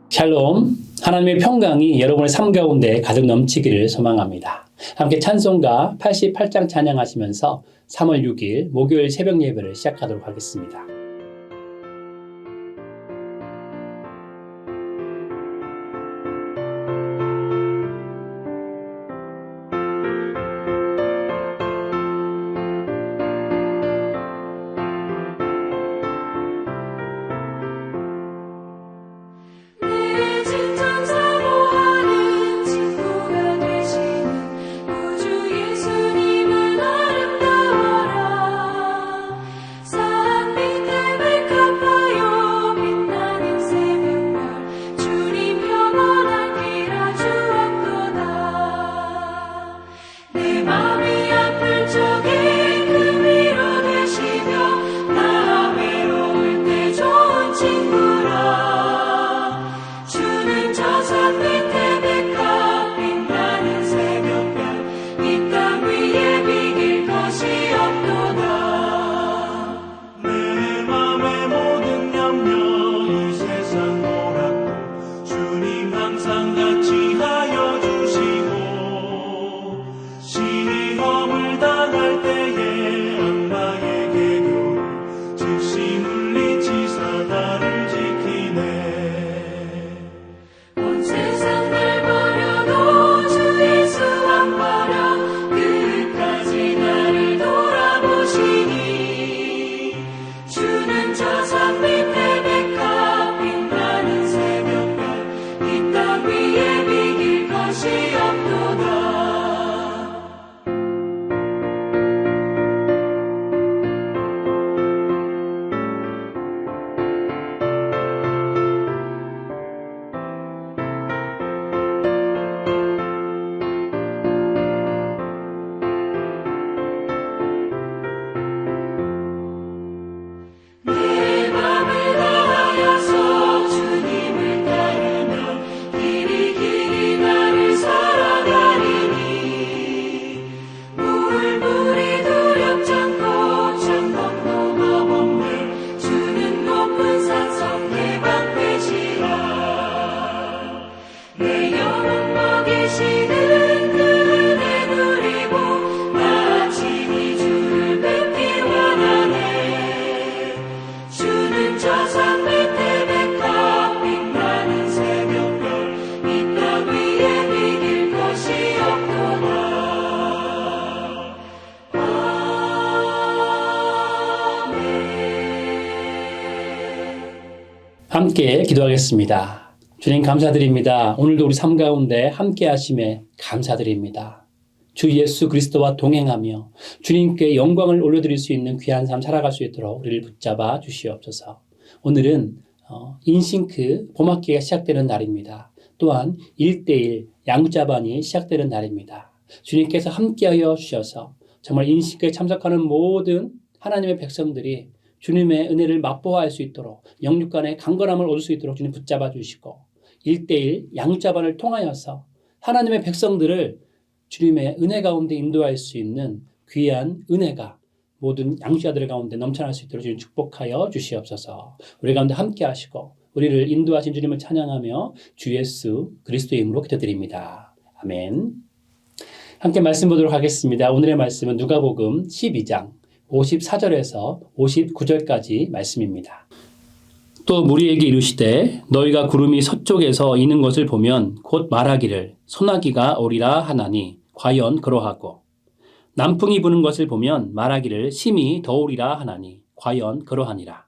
샬롬, 하나님의 평강이 여러분의 삶 가운데 가득 넘치기를 소망합니다. 함께 찬송가 88장 찬양하시면서 3월 6일 목요일 새벽 예배를 시작하도록 하겠습니다. 함께 기도하겠습니다. 주님 감사드립니다. 오늘도 우리 삶 가운데 함께 하심에 감사드립니다. 주 예수 그리스도와 동행하며 주님께 영광을 올려드릴 수 있는 귀한 삶 살아갈 수 있도록 우리를 붙잡아 주시옵소서. 오늘은 인싱크 봄학기가 시작되는 날입니다. 또한 1:1 양자반이 시작되는 날입니다. 주님께서 함께하여 주셔서 정말 인싱크에 참석하는 모든 하나님의 백성들이 주님의 은혜를 맛보아할 수 있도록 영육 간의 강건함을 얻을 수 있도록 주님 붙잡아 주시고 1:1 양자반을 통하여서 하나님의 백성들을 주님의 은혜 가운데 인도할 수 있는 귀한 은혜가 모든 양자들 가운데 넘쳐날 수 있도록 주님 축복하여 주시옵소서. 우리 가운데 함께 하시고 우리를 인도하신 주님을 찬양하며 주 예수 그리스도의 이름으로 기도드립니다. 아멘. 함께 말씀 보도록 하겠습니다. 오늘의 말씀은 누가복음 12장 54절에서 59절까지 말씀입니다. 또 무리에게 이르시되 너희가 구름이 서쪽에서 이는 것을 보면 곧 말하기를 소나기가 오리라 하나니 과연 그러하고 남풍이 부는 것을 보면 말하기를 심히 더우리라 하나니 과연 그러하니라.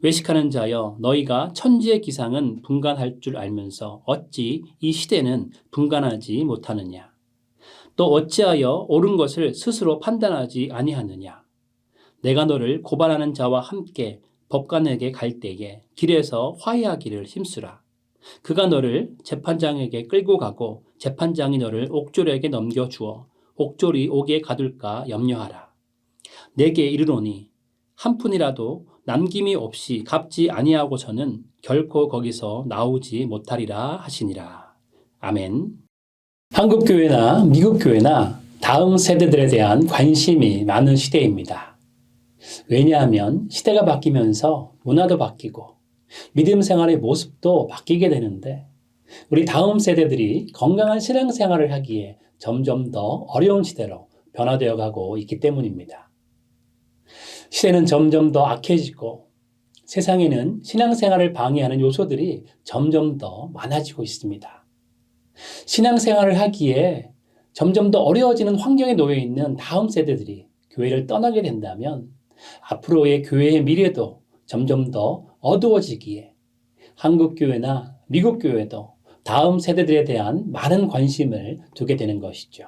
외식하는 자여 너희가 천지의 기상은 분간할 줄 알면서 어찌 이 시대는 분간하지 못하느냐. 또 어찌하여 옳은 것을 스스로 판단하지 아니하느냐. 내가 너를 고발하는 자와 함께 법관에게 갈 때에 길에서 화해하기를 힘쓰라. 그가 너를 재판장에게 끌고 가고 재판장이 너를 옥졸에게 넘겨주어 옥졸이 옥에 가둘까 염려하라. 내게 이르노니 한 푼이라도 남김이 없이 갚지 아니하고서는 결코 거기서 나오지 못하리라 하시니라. 아멘. 한국 교회나 미국 교회나 다음 세대들에 대한 관심이 많은 시대입니다. 왜냐하면 시대가 바뀌면서 문화도 바뀌고 믿음 생활의 모습도 바뀌게 되는데 우리 다음 세대들이 건강한 신앙생활을 하기에 점점 더 어려운 시대로 변화되어 가고 있기 때문입니다. 시대는 점점 더 악해지고 세상에는 신앙생활을 방해하는 요소들이 점점 더 많아지고 있습니다. 신앙생활을 하기에 점점 더 어려워지는 환경에 놓여 있는 다음 세대들이 교회를 떠나게 된다면 앞으로의 교회의 미래도 점점 더 어두워지기에 한국 교회나 미국 교회도 다음 세대들에 대한 많은 관심을 두게 되는 것이죠.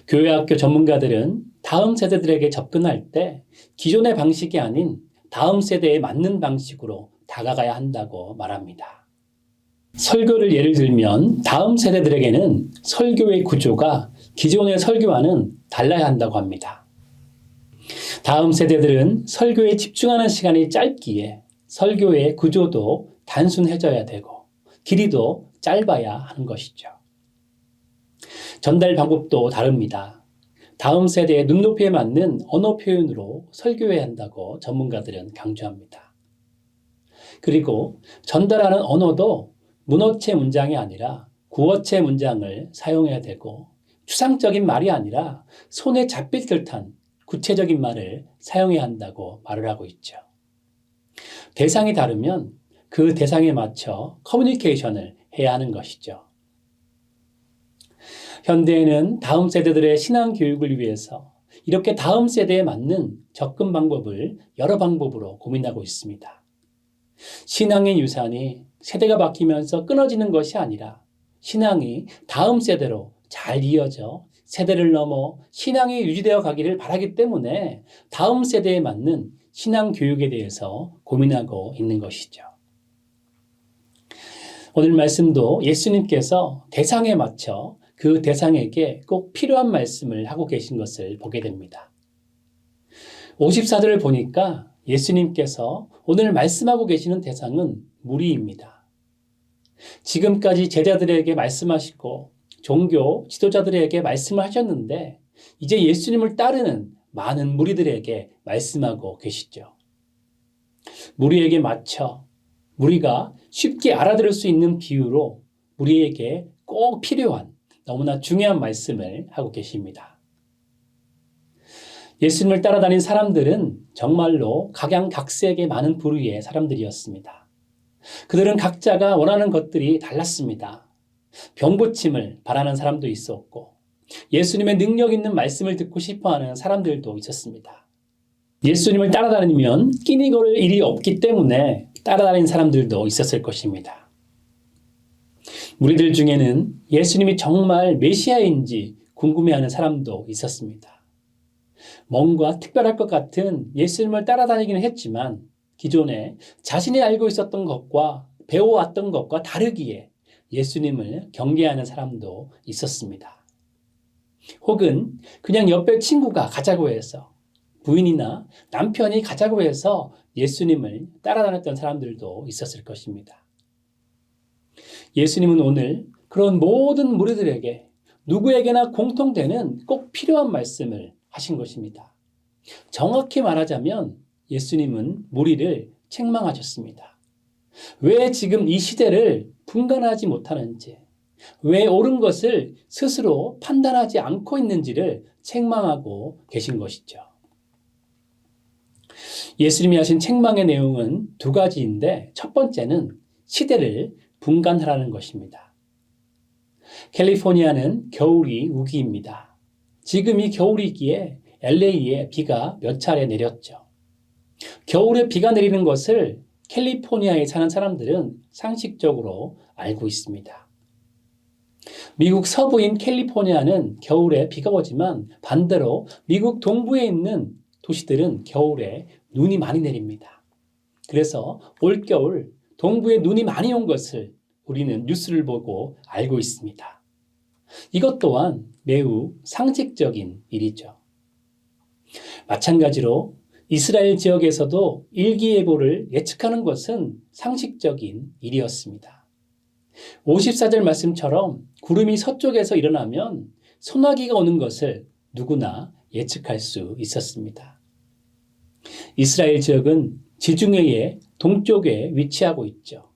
교회학교 전문가들은 다음 세대들에게 접근할 때 기존의 방식이 아닌 다음 세대에 맞는 방식으로 다가가야 한다고 말합니다. 설교를 예를 들면 다음 세대들에게는 설교의 구조가 기존의 설교와는 달라야 한다고 합니다. 다음 세대들은 설교에 집중하는 시간이 짧기에 설교의 구조도 단순해져야 되고 길이도 짧아야 하는 것이죠. 전달 방법도 다릅니다. 다음 세대의 눈높이에 맞는 언어 표현으로 설교해야 한다고 전문가들은 강조합니다. 그리고 전달하는 언어도 문어체 문장이 아니라 구어체 문장을 사용해야 되고 추상적인 말이 아니라 손에 잡힐 듯한 구체적인 말을 사용해야 한다고 말을 하고 있죠. 대상이 다르면 그 대상에 맞춰 커뮤니케이션을 해야 하는 것이죠. 현대에는 다음 세대들의 신앙 교육을 위해서 이렇게 다음 세대에 맞는 접근 방법을 여러 방법으로 고민하고 있습니다. 신앙의 유산이 세대가 바뀌면서 끊어지는 것이 아니라 신앙이 다음 세대로 잘 이어져 세대를 넘어 신앙이 유지되어 가기를 바라기 때문에 다음 세대에 맞는 신앙 교육에 대해서 고민하고 있는 것이죠. 오늘 말씀도 예수님께서 대상에 맞춰 그 대상에게 꼭 필요한 말씀을 하고 계신 것을 보게 됩니다. 54절을 보니까 예수님께서 오늘 말씀하고 계시는 대상은 무리입니다. 지금까지 제자들에게 말씀하시고 종교 지도자들에게 말씀을 하셨는데 이제 예수님을 따르는 많은 무리들에게 말씀하고 계시죠. 무리에게 맞춰 무리가 쉽게 알아들을 수 있는 비유로 우리에게 꼭 필요한 너무나 중요한 말씀을 하고 계십니다. 예수님을 따라다닌 사람들은 정말로 각양각색의 많은 부류의 사람들이었습니다. 그들은 각자가 원하는 것들이 달랐습니다. 병고침을 바라는 사람도 있었고 예수님의 능력 있는 말씀을 듣고 싶어하는 사람들도 있었습니다. 예수님을 따라다니면 끼니 거릴 일이 없기 때문에 따라다니는 사람들도 있었을 것입니다. 무리들 중에는 예수님이 정말 메시아인지 궁금해하는 사람도 있었습니다. 뭔가 특별할 것 같은 예수님을 따라다니기는 했지만 기존에 자신이 알고 있었던 것과 배워왔던 것과 다르기에 예수님을 경계하는 사람도 있었습니다. 혹은 그냥 옆에 친구가 가자고 해서 부인이나 남편이 가자고 해서 예수님을 따라다녔던 사람들도 있었을 것입니다. 예수님은 오늘 그런 모든 무리들에게 누구에게나 공통되는 꼭 필요한 말씀을 하신 것입니다. 정확히 말하자면 예수님은 무리를 책망하셨습니다. 왜 지금 이 시대를 분간하지 못하는지, 왜 옳은 것을 스스로 판단하지 않고 있는지를 책망하고 계신 것이죠. 예수님이 하신 책망의 내용은 두 가지인데 첫 번째는 시대를 분간하라는 것입니다. 캘리포니아는 겨울이 우기입니다. 지금 이 겨울이기에 LA에 비가 몇 차례 내렸죠. 겨울에 비가 내리는 것을 캘리포니아에 사는 사람들은 상식적으로 알고 있습니다. 미국 서부인 캘리포니아는 겨울에 비가 오지만 반대로 미국 동부에 있는 도시들은 겨울에 눈이 많이 내립니다. 그래서 올겨울 동부에 눈이 많이 온 것을 우리는 뉴스를 보고 알고 있습니다. 이것 또한 매우 상식적인 일이죠. 마찬가지로 이스라엘 지역에서도 일기예보를 예측하는 것은 상식적인 일이었습니다. 54절 말씀처럼 구름이 서쪽에서 일어나면 소나기가 오는 것을 누구나 예측할 수 있었습니다. 이스라엘 지역은 지중해의 동쪽에 위치하고 있죠.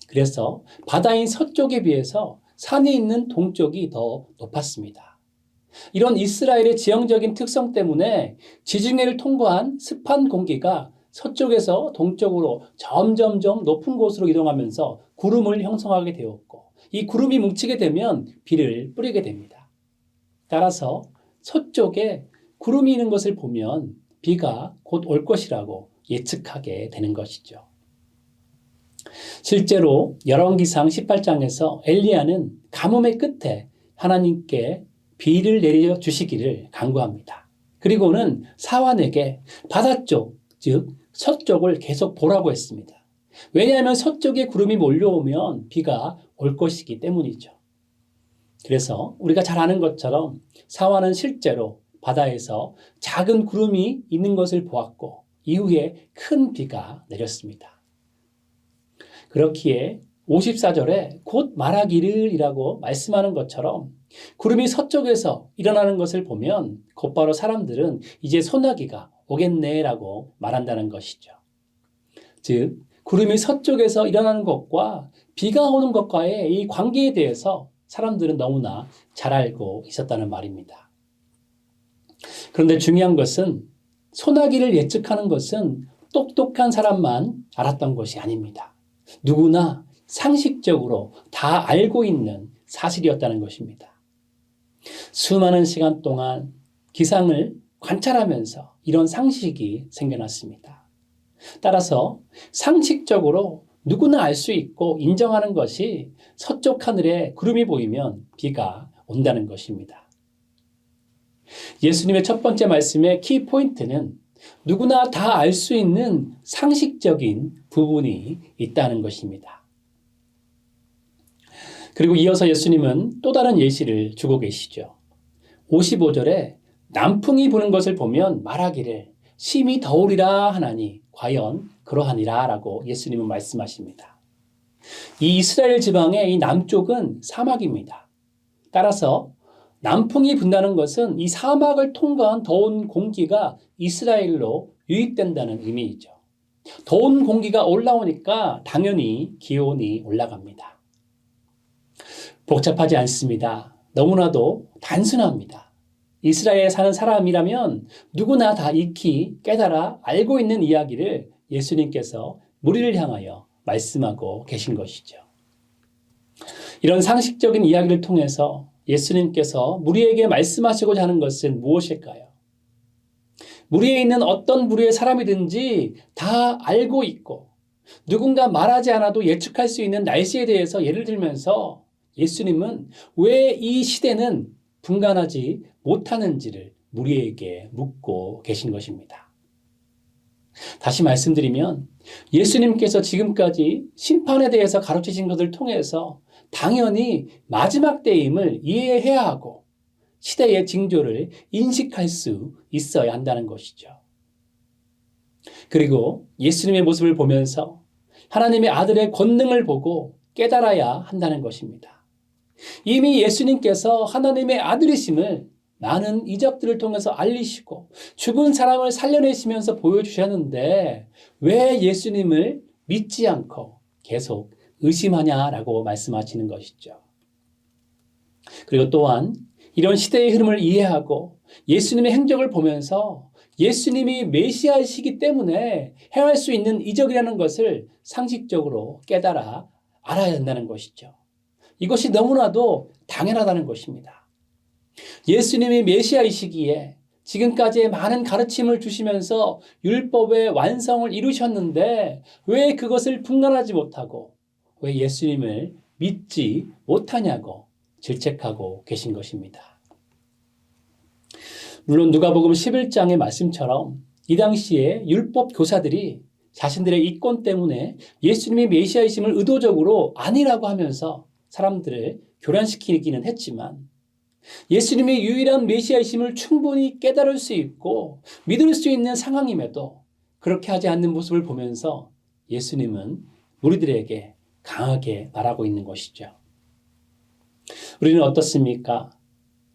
그래서 바다인 서쪽에 비해서 산이 있는 동쪽이 더 높았습니다. 이런 이스라엘의 지형적인 특성 때문에 지중해를 통과한 습한 공기가 서쪽에서 동쪽으로 점점점 높은 곳으로 이동하면서 구름을 형성하게 되었고, 이 구름이 뭉치게 되면 비를 뿌리게 됩니다. 따라서 서쪽에 구름이 있는 것을 보면 비가 곧 올 것이라고 예측하게 되는 것이죠. 실제로 열왕기상 18장에서 엘리야는 가뭄의 끝에 하나님께 비를 내려 주시기를 간구합니다. 그리고는 사환에게 바다 쪽, 즉 서쪽을 계속 보라고 했습니다. 왜냐하면 서쪽에 구름이 몰려오면 비가 올 것이기 때문이죠. 그래서 우리가 잘 아는 것처럼 사환은 실제로 바다에서 작은 구름이 있는 것을 보았고 이후에 큰 비가 내렸습니다. 그렇기에 54절에 곧 말하기를 이라고 말씀하는 것처럼 구름이 서쪽에서 일어나는 것을 보면 곧바로 사람들은 이제 소나기가 오겠네라고 말한다는 것이죠. 즉 구름이 서쪽에서 일어나는 것과 비가 오는 것과의 이 관계에 대해서 사람들은 너무나 잘 알고 있었다는 말입니다. 그런데 중요한 것은 소나기를 예측하는 것은 똑똑한 사람만 알았던 것이 아닙니다. 누구나 상식적으로 다 알고 있는 사실이었다는 것입니다. 수많은 시간 동안 기상을 관찰하면서 이런 상식이 생겨났습니다. 따라서 상식적으로 누구나 알 수 있고 인정하는 것이 서쪽 하늘에 구름이 보이면 비가 온다는 것입니다. 예수님의 첫 번째 말씀의 키포인트는 누구나 다 알 수 있는 상식적인 부분이 있다는 것입니다. 그리고 이어서 예수님은 또 다른 예시를 주고 계시죠. 55절에 남풍이 부는 것을 보면 말하기를 심히 더우리라 하나니 과연 그러하니라 라고 예수님은 말씀하십니다. 이 이스라엘 지방의 이 남쪽은 사막입니다. 따라서 남풍이 분다는 것은 이 사막을 통과한 더운 공기가 이스라엘로 유입된다는 의미이죠. 더운 공기가 올라오니까 당연히 기온이 올라갑니다. 복잡하지 않습니다. 너무나도 단순합니다. 이스라엘에 사는 사람이라면 누구나 다 익히 깨달아 알고 있는 이야기를 예수님께서 무리를 향하여 말씀하고 계신 것이죠. 이런 상식적인 이야기를 통해서 예수님께서 무리에게 말씀하시고자 하는 것은 무엇일까요? 무리에 있는 어떤 부류의 사람이든지 다 알고 있고 누군가 말하지 않아도 예측할 수 있는 날씨에 대해서 예를 들면서 예수님은 왜 이 시대는 분간하지 못하는지를 무리에게 묻고 계신 것입니다. 다시 말씀드리면 예수님께서 지금까지 심판에 대해서 가르치신 것을 통해서 당연히 마지막 때임을 이해해야 하고 시대의 징조를 인식할 수 있어야 한다는 것이죠. 그리고 예수님의 모습을 보면서 하나님의 아들의 권능을 보고 깨달아야 한다는 것입니다. 이미 예수님께서 하나님의 아들이심을 많은 이적들을 통해서 알리시고 죽은 사람을 살려내시면서 보여주셨는데 왜 예수님을 믿지 않고 계속 의심하냐라고 말씀하시는 것이죠. 그리고 또한 이런 시대의 흐름을 이해하고 예수님의 행적을 보면서 예수님이 메시아이시기 때문에 행할 수 있는 이적이라는 것을 상식적으로 깨달아 알아야 한다는 것이죠. 이것이 너무나도 당연하다는 것입니다. 예수님이 메시아이시기에 지금까지의 많은 가르침을 주시면서 율법의 완성을 이루셨는데 왜 그것을 분간하지 못하고 왜 예수님을 믿지 못하냐고 질책하고 계신 것입니다. 물론 누가복음 11장의 말씀처럼 이 당시에 율법 교사들이 자신들의 이권 때문에 예수님이 메시아이심을 의도적으로 아니라고 하면서 사람들을 교란시키기는 했지만 예수님이 유일한 메시아이심을 충분히 깨달을 수 있고 믿을 수 있는 상황임에도 그렇게 하지 않는 모습을 보면서 예수님은 우리들에게 강하게 말하고 있는 것이죠. 우리는 어떻습니까?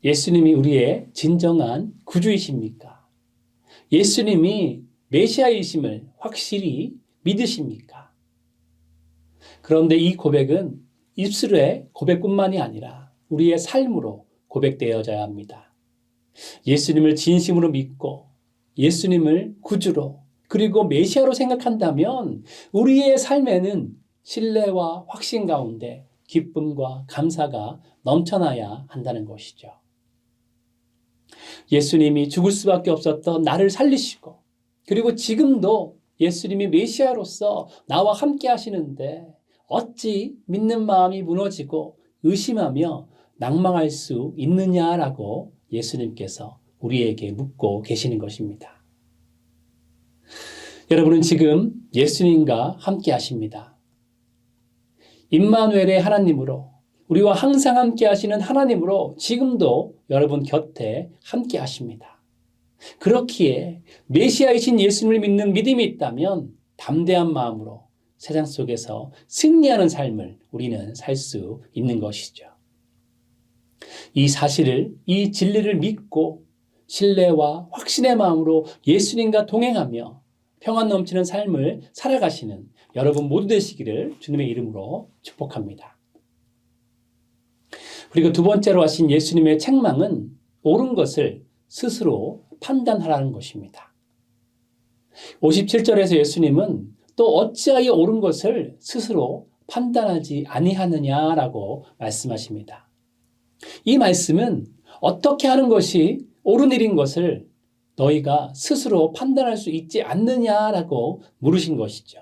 예수님이 우리의 진정한 구주이십니까? 예수님이 메시아이심을 확실히 믿으십니까? 그런데 이 고백은 입술의 고백뿐만이 아니라 우리의 삶으로 고백되어져야 합니다. 예수님을 진심으로 믿고 예수님을 구주로 그리고 메시아로 생각한다면 우리의 삶에는 신뢰와 확신 가운데 기쁨과 감사가 넘쳐나야 한다는 것이죠. 예수님이 죽을 수밖에 없었던 나를 살리시고 그리고 지금도 예수님이 메시아로서 나와 함께 하시는데 어찌 믿는 마음이 무너지고 의심하며 낭망할 수 있느냐라고 예수님께서 우리에게 묻고 계시는 것입니다. 여러분은 지금 예수님과 함께 하십니다. 임마누엘의 하나님으로 우리와 항상 함께 하시는 하나님으로 지금도 여러분 곁에 함께 하십니다. 그렇기에 메시아이신 예수님을 믿는 믿음이 있다면 담대한 마음으로 세상 속에서 승리하는 삶을 우리는 살 수 있는 것이죠. 이 사실을, 이 진리를 믿고 신뢰와 확신의 마음으로 예수님과 동행하며 평안 넘치는 삶을 살아가시는 여러분 모두 되시기를 주님의 이름으로 축복합니다. 그리고 두 번째로 하신 예수님의 책망은 옳은 것을 스스로 판단하라는 것입니다. 57절에서 예수님은 또 어찌하여 옳은 것을 스스로 판단하지 아니하느냐라고 말씀하십니다. 이 말씀은 어떻게 하는 것이 옳은 일인 것을 너희가 스스로 판단할 수 있지 않느냐라고 물으신 것이죠.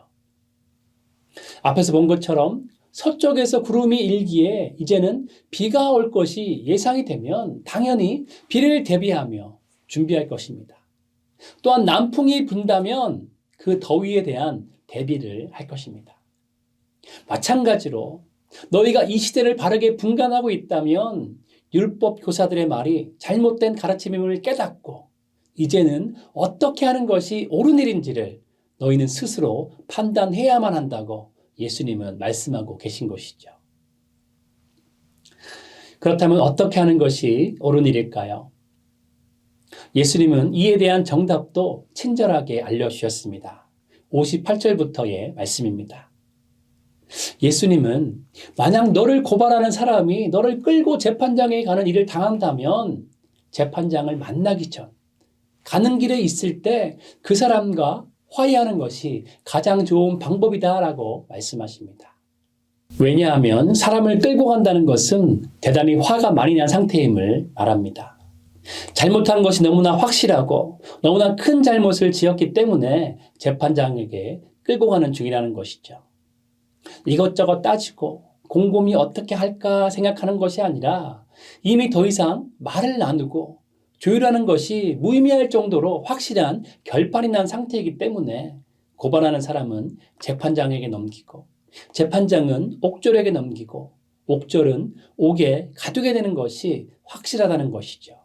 앞에서 본 것처럼 서쪽에서 구름이 일기에 이제는 비가 올 것이 예상이 되면 당연히 비를 대비하며 준비할 것입니다. 또한 남풍이 분다면 그 더위에 대한 대비를 할 것입니다. 마찬가지로 너희가 이 시대를 바르게 분간하고 있다면 율법 교사들의 말이 잘못된 가르침임을 깨닫고 이제는 어떻게 하는 것이 옳은 일인지를 너희는 스스로 판단해야만 한다고 예수님은 말씀하고 계신 것이죠. 그렇다면 어떻게 하는 것이 옳은 일일까요? 예수님은 이에 대한 정답도 친절하게 알려주셨습니다. 58절부터의 말씀입니다. 예수님은 만약 너를 고발하는 사람이 너를 끌고 재판장에 가는 일을 당한다면 재판장을 만나기 전 가는 길에 있을 때 그 사람과 화해하는 것이 가장 좋은 방법이다라고 말씀하십니다. 왜냐하면 사람을 끌고 간다는 것은 대단히 화가 많이 난 상태임을 말합니다. 잘못한 것이 너무나 확실하고 너무나 큰 잘못을 지었기 때문에 재판장에게 끌고 가는 중이라는 것이죠. 이것저것 따지고 곰곰이 어떻게 할까 생각하는 것이 아니라 이미 더 이상 말을 나누고 조율하는 것이 무의미할 정도로 확실한 결판이 난 상태이기 때문에 고발하는 사람은 재판장에게 넘기고 재판장은 옥졸에게 넘기고 옥졸은 옥에 가두게 되는 것이 확실하다는 것이죠.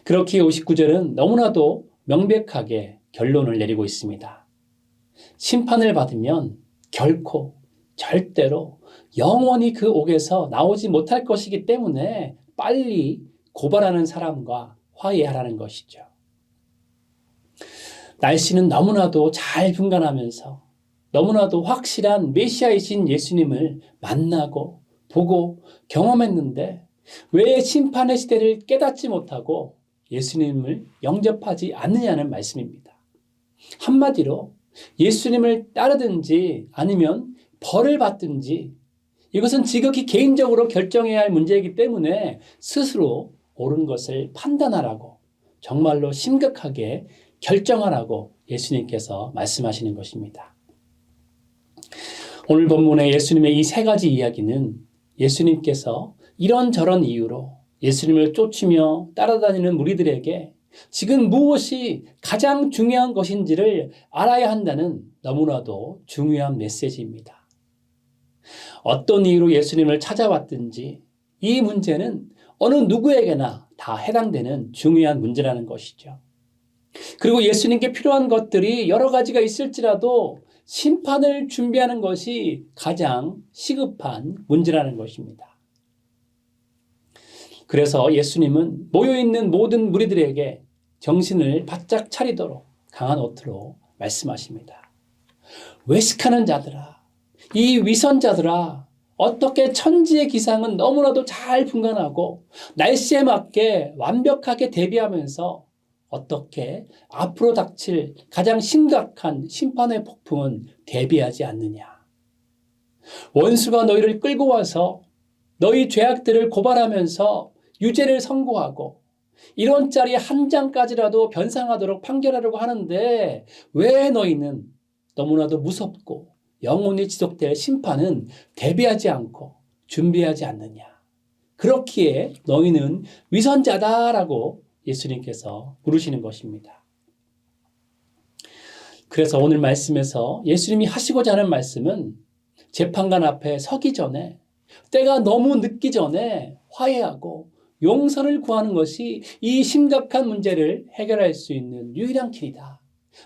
그렇기에 59절은 너무나도 명백하게 결론을 내리고 있습니다. 심판을 받으면 결코 절대로 영원히 그 옥에서 나오지 못할 것이기 때문에 빨리 고발하는 사람과 화해하라는 것이죠. 날씨는 너무나도 잘 분간하면서 너무나도 확실한 메시아이신 예수님을 만나고 보고 경험했는데 왜 심판의 시대를 깨닫지 못하고 예수님을 영접하지 않느냐는 말씀입니다. 한마디로 예수님을 따르든지 아니면 벌을 받든지 이것은 지극히 개인적으로 결정해야 할 문제이기 때문에 스스로 옳은 것을 판단하라고 정말로 심각하게 결정하라고 예수님께서 말씀하시는 것입니다. 오늘 본문의 예수님의 이 세 가지 이야기는 예수님께서 이런저런 이유로 예수님을 쫓으며 따라다니는 무리들에게 지금 무엇이 가장 중요한 것인지를 알아야 한다는 너무나도 중요한 메시지입니다. 어떤 이유로 예수님을 찾아왔든지 이 문제는 어느 누구에게나 다 해당되는 중요한 문제라는 것이죠. 그리고 예수님께 필요한 것들이 여러 가지가 있을지라도 심판을 준비하는 것이 가장 시급한 문제라는 것입니다. 그래서 예수님은 모여있는 모든 무리들에게 정신을 바짝 차리도록 강한 어투로 말씀하십니다. 외식하는 자들아, 이 위선자들아, 어떻게 천지의 기상은 너무나도 잘 분간하고 날씨에 맞게 완벽하게 대비하면서 어떻게 앞으로 닥칠 가장 심각한 심판의 폭풍은 대비하지 않느냐. 원수가 너희를 끌고 와서 너희 죄악들을 고발하면서 유죄를 선고하고 1원짜리 한 장까지라도 변상하도록 판결하려고 하는데 왜 너희는 너무나도 무섭고 영원히 지속될 심판은 대비하지 않고 준비하지 않느냐. 그렇기에 너희는 위선자다라고 예수님께서 부르시는 것입니다. 그래서 오늘 말씀에서 예수님이 하시고자 하는 말씀은 재판관 앞에 서기 전에 때가 너무 늦기 전에 화해하고 용서를 구하는 것이 이 심각한 문제를 해결할 수 있는 유일한 길이다.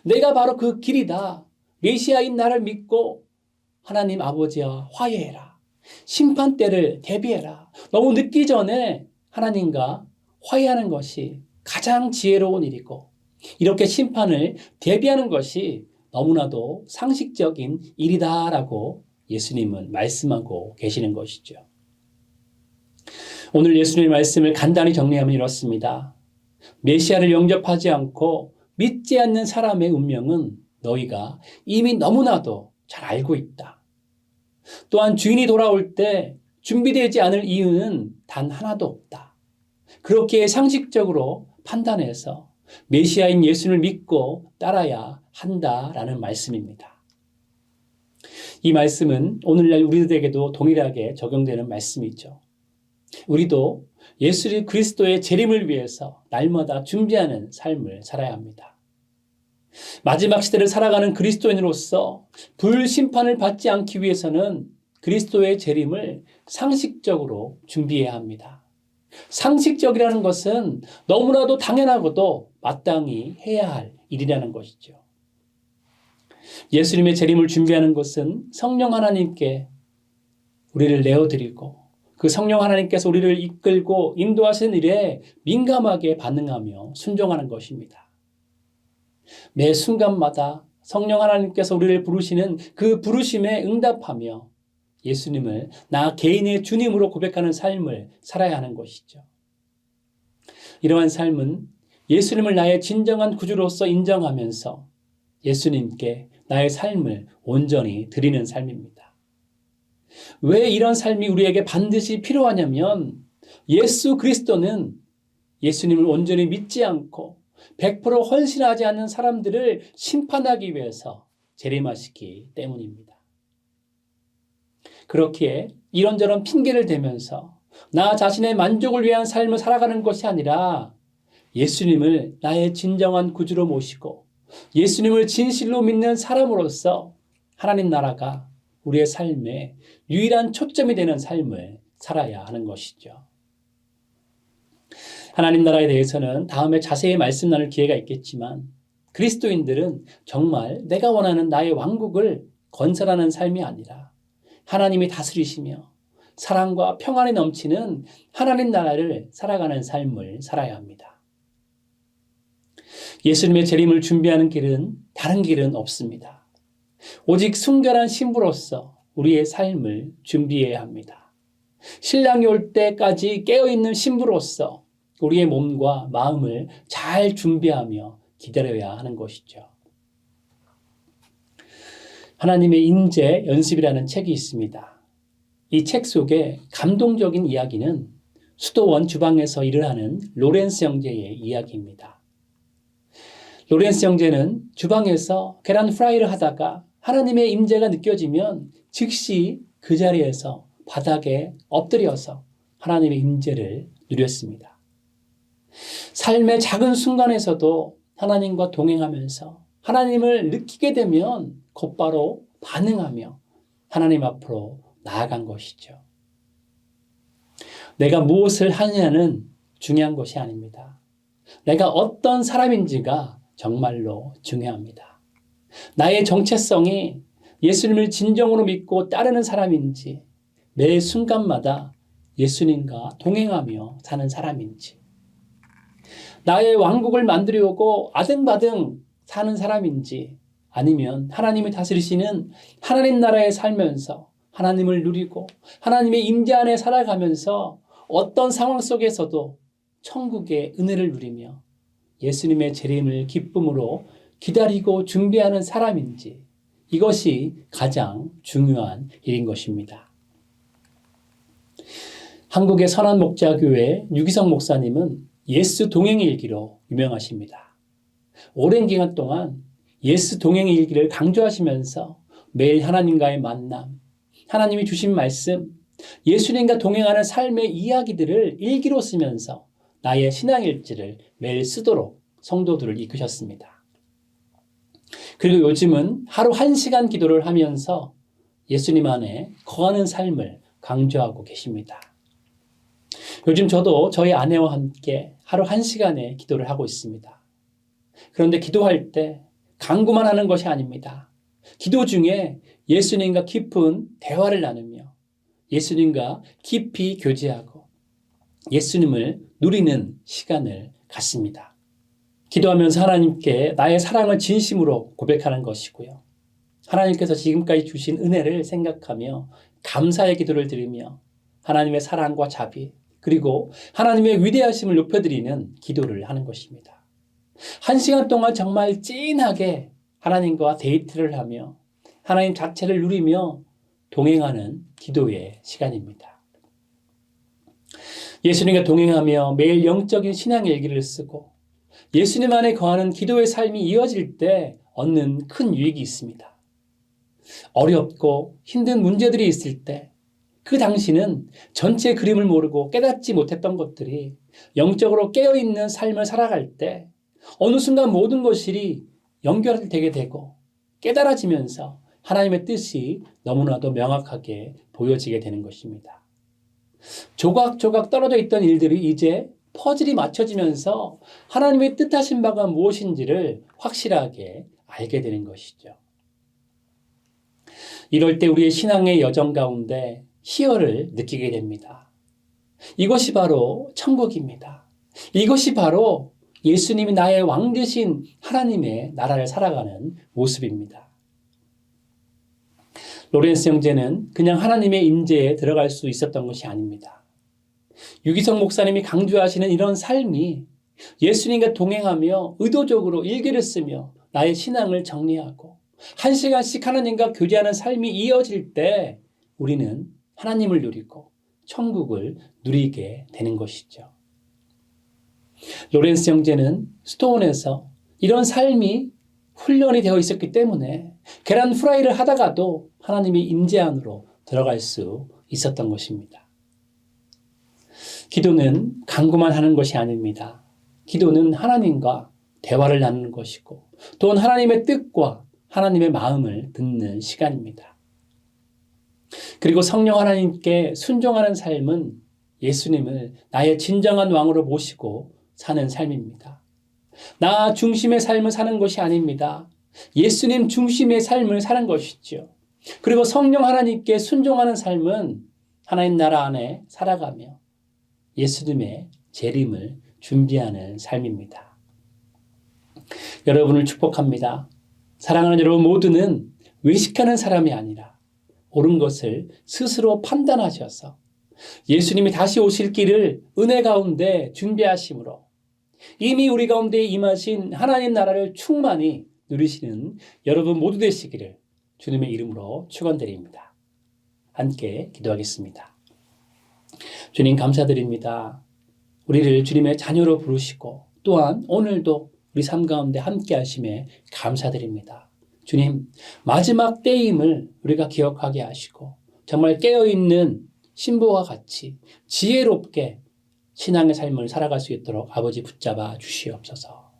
내가 바로 그 길이다. 메시아인 나를 믿고 하나님 아버지와 화해해라. 심판 때를 대비해라. 너무 늦기 전에 하나님과 화해하는 것이 가장 지혜로운 일이고 이렇게 심판을 대비하는 것이 너무나도 상식적인 일이다라고 예수님은 말씀하고 계시는 것이죠. 오늘 예수님의 말씀을 간단히 정리하면 이렇습니다. 메시아를 영접하지 않고 믿지 않는 사람의 운명은 너희가 이미 너무나도 잘 알고 있다. 또한 주인이 돌아올 때 준비되지 않을 이유는 단 하나도 없다. 그렇게 상식적으로 판단해서 메시아인 예수를 믿고 따라야 한다라는 말씀입니다. 이 말씀은 오늘날 우리들에게도 동일하게 적용되는 말씀이죠. 우리도 예수 그리스도의 재림을 위해서 날마다 준비하는 삶을 살아야 합니다. 마지막 시대를 살아가는 그리스도인으로서 불심판을 받지 않기 위해서는 그리스도의 재림을 상식적으로 준비해야 합니다. 상식적이라는 것은 너무나도 당연하고도 마땅히 해야 할 일이라는 것이죠. 예수님의 재림을 준비하는 것은 성령 하나님께 우리를 내어드리고 그 성령 하나님께서 우리를 이끌고 인도하시는 일에 민감하게 반응하며 순종하는 것입니다. 매 순간마다 성령 하나님께서 우리를 부르시는 그 부르심에 응답하며 예수님을 나 개인의 주님으로 고백하는 삶을 살아야 하는 것이죠. 이러한 삶은 예수님을 나의 진정한 구주로서 인정하면서 예수님께 나의 삶을 온전히 드리는 삶입니다. 왜 이런 삶이 우리에게 반드시 필요하냐면 예수 그리스도는 예수님을 온전히 믿지 않고 100% 헌신하지 않는 사람들을 심판하기 위해서 재림하시기 때문입니다. 그렇기에 이런저런 핑계를 대면서 나 자신의 만족을 위한 삶을 살아가는 것이 아니라 예수님을 나의 진정한 구주로 모시고 예수님을 진실로 믿는 사람으로서 하나님 나라가 우리의 삶에 유일한 초점이 되는 삶을 살아야 하는 것이죠. 하나님 나라에 대해서는 다음에 자세히 말씀 나눌 기회가 있겠지만 그리스도인들은 정말 내가 원하는 나의 왕국을 건설하는 삶이 아니라 하나님이 다스리시며 사랑과 평안이 넘치는 하나님 나라를 살아가는 삶을 살아야 합니다. 예수님의 재림을 준비하는 길은 다른 길은 없습니다. 오직 순결한 신부로서 우리의 삶을 준비해야 합니다. 신랑이 올 때까지 깨어있는 신부로서 우리의 몸과 마음을 잘 준비하며 기다려야 하는 것이죠. 하나님의 인재 연습이라는 책이 있습니다. 이 책 속에 감동적인 이야기는 수도원 주방에서 일을 하는 로렌스 형제의 이야기입니다. 로렌스 형제는 주방에서 계란 프라이를 하다가 하나님의 임재가 느껴지면 즉시 그 자리에서 바닥에 엎드려서 하나님의 임재를 누렸습니다. 삶의 작은 순간에서도 하나님과 동행하면서 하나님을 느끼게 되면 곧바로 반응하며 하나님 앞으로 나아간 것이죠. 내가 무엇을 하느냐는 중요한 것이 아닙니다. 내가 어떤 사람인지가 정말로 중요합니다. 나의 정체성이 예수님을 진정으로 믿고 따르는 사람인지, 매 순간마다 예수님과 동행하며 사는 사람인지, 나의 왕국을 만들려고 아등바등 사는 사람인지, 아니면 하나님이 다스리시는 하나님 나라에 살면서 하나님을 누리고 하나님의 임재 안에 살아가면서 어떤 상황 속에서도 천국의 은혜를 누리며 예수님의 재림을 기쁨으로 기다리고 준비하는 사람인지, 이것이 가장 중요한 일인 것입니다. 한국의 선한목자교회 유기성 목사님은 예수 동행의 일기로 유명하십니다. 오랜 기간 동안 예수 동행의 일기를 강조하시면서 매일 하나님과의 만남, 하나님이 주신 말씀, 예수님과 동행하는 삶의 이야기들을 일기로 쓰면서 나의 신앙일지를 매일 쓰도록 성도들을 이끄셨습니다. 그리고 요즘은 하루 1시간 기도를 하면서 예수님 안에 거하는 삶을 강조하고 계십니다. 요즘 저도 저희 아내와 함께 하루 1시간의 기도를 하고 있습니다. 그런데 기도할 때 강구만 하는 것이 아닙니다. 기도 중에 예수님과 깊은 대화를 나누며 예수님과 깊이 교제하고 예수님을 누리는 시간을 갖습니다. 기도하면서 하나님께 나의 사랑을 진심으로 고백하는 것이고요. 하나님께서 지금까지 주신 은혜를 생각하며 감사의 기도를 드리며 하나님의 사랑과 자비, 그리고 하나님의 위대하심을 높여드리는 기도를 하는 것입니다. 1시간 동안 정말 찐하게 하나님과 데이트를 하며 하나님 자체를 누리며 동행하는 기도의 시간입니다. 예수님과 동행하며 매일 영적인 신앙 일기를 쓰고 예수님 안에 거하는 기도의 삶이 이어질 때 얻는 큰 유익이 있습니다. 어렵고 힘든 문제들이 있을 때 그 당시는 전체 그림을 모르고 깨닫지 못했던 것들이 영적으로 깨어있는 삶을 살아갈 때 어느 순간 모든 것이 연결되게 되고 깨달아지면서 하나님의 뜻이 너무나도 명확하게 보여지게 되는 것입니다. 조각조각 떨어져 있던 일들이 이제 퍼즐이 맞춰지면서 하나님의 뜻하신 바가 무엇인지를 확실하게 알게 되는 것이죠. 이럴 때 우리의 신앙의 여정 가운데 희열을 느끼게 됩니다. 이것이 바로 천국입니다. 이것이 바로 예수님이 나의 왕 되신 하나님의 나라를 살아가는 모습입니다. 로렌스 형제는 그냥 하나님의 임재에 들어갈 수 있었던 것이 아닙니다. 유기성 목사님이 강조하시는 이런 삶이 예수님과 동행하며 의도적으로 일기를 쓰며 나의 신앙을 정리하고 1시간씩 하나님과 교제하는 삶이 이어질 때 우리는 하나님을 누리고 천국을 누리게 되는 것이죠. 로렌스 형제는 스토원에서 이런 삶이 훈련이 되어 있었기 때문에 계란 후라이를 하다가도 하나님의 임재 안으로 들어갈 수 있었던 것입니다. 기도는 강구만 하는 것이 아닙니다. 기도는 하나님과 대화를 나누는 것이고 또한 하나님의 뜻과 하나님의 마음을 듣는 시간입니다. 그리고 성령 하나님께 순종하는 삶은 예수님을 나의 진정한 왕으로 모시고 사는 삶입니다. 나 중심의 삶을 사는 것이 아닙니다. 예수님 중심의 삶을 사는 것이죠. 그리고 성령 하나님께 순종하는 삶은 하나님 나라 안에 살아가며 예수님의 재림을 준비하는 삶입니다. 여러분을 축복합니다. 사랑하는 여러분 모두는 외식하는 사람이 아니라 옳은 것을 스스로 판단하셔서 예수님이 다시 오실 길을 은혜 가운데 준비하심으로 이미 우리 가운데 임하신 하나님 나라를 충만히 누리시는 여러분 모두 되시기를 주님의 이름으로 축원드립니다. 함께 기도하겠습니다. 주님 감사드립니다. 우리를 주님의 자녀로 부르시고 또한 오늘도 우리 삶 가운데 함께 하심에 감사드립니다. 주님, 마지막 때임을 우리가 기억하게 하시고 정말 깨어있는 신부와 같이 지혜롭게 신앙의 삶을 살아갈 수 있도록 아버지 붙잡아 주시옵소서.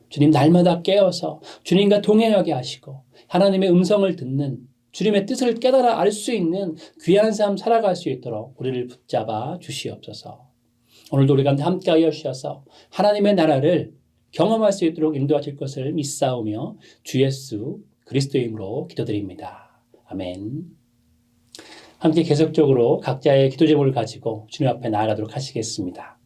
주님 날마다 깨어서 주님과 동행하게 하시고 하나님의 음성을 듣는 주님의 뜻을 깨달아 알 수 있는 귀한 삶 살아갈 수 있도록 우리를 붙잡아 주시옵소서. 오늘도 우리 가운데 함께하여 주셔서 하나님의 나라를 경험할 수 있도록 인도하실 것을 믿사오며 주 예수 그리스도의 이름으로 기도드립니다. 아멘. 함께 계속적으로 각자의 기도 제목을 가지고 주님 앞에 나아가도록 하시겠습니다.